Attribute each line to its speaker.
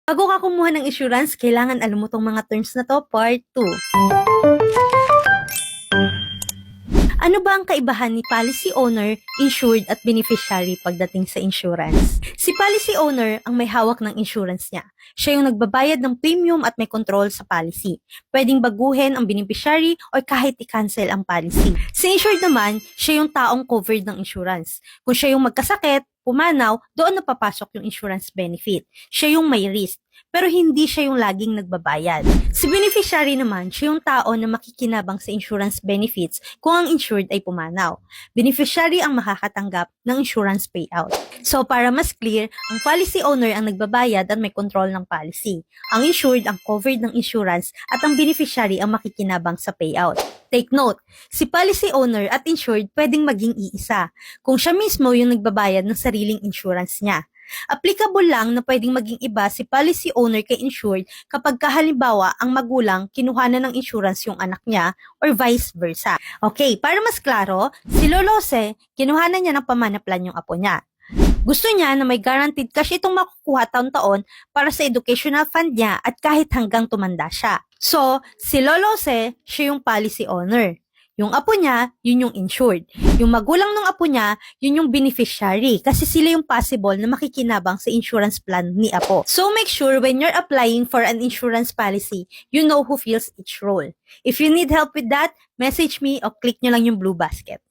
Speaker 1: Bago ka kumuha ng insurance, kailangan alam mo tong mga terms na to, part 2. Ano ba ang kaibahan ni policy owner, insured at beneficiary pagdating sa insurance? Si policy owner ang may hawak ng insurance niya. Siya yung nagbabayad ng premium at may control sa policy. Pwedeng baguhin ang beneficiary o kahit i-cancel ang policy. Si insured naman, siya yung taong covered ng insurance. Kung siya yung magkasakit, pumanaw, doon na papasok yung insurance benefit. Siya yung may risk, pero hindi siya yung laging nagbabayad. Si beneficiary naman, siya yung tao na makikinabang sa insurance benefits kung ang insured ay pumanaw. Beneficiary ang makakatanggap ng insurance payout. So para mas clear, ang policy owner ang nagbabayad at may control ng policy. Ang insured ang covered ng insurance at ang beneficiary ang makikinabang sa payout. Take note, si policy owner at insured pwedeng maging iisa kung siya mismo yung nagbabayad ng sariling insurance niya. Applicable lang na pwedeng maging iba si policy owner kay insured kapag halimbawa ang magulang kinuhanan ng insurance yung anak niya or vice versa. Okay, para mas klaro, si Lolose, kinuhanan niya ng pamanaplan yung apo niya. Gusto niya na may guaranteed cash itong makukuha taon-taon para sa educational fund niya at kahit hanggang tumanda siya. So, si Lolose, siya yung policy owner. Yung apo niya, yun yung insured. Yung magulang ng apo niya, yun yung beneficiary kasi sila yung possible na makikinabang sa insurance plan ni apo. So make sure when you're applying for an insurance policy, you know who fills each role. If you need help with that, message me o click nyo lang yung blue basket.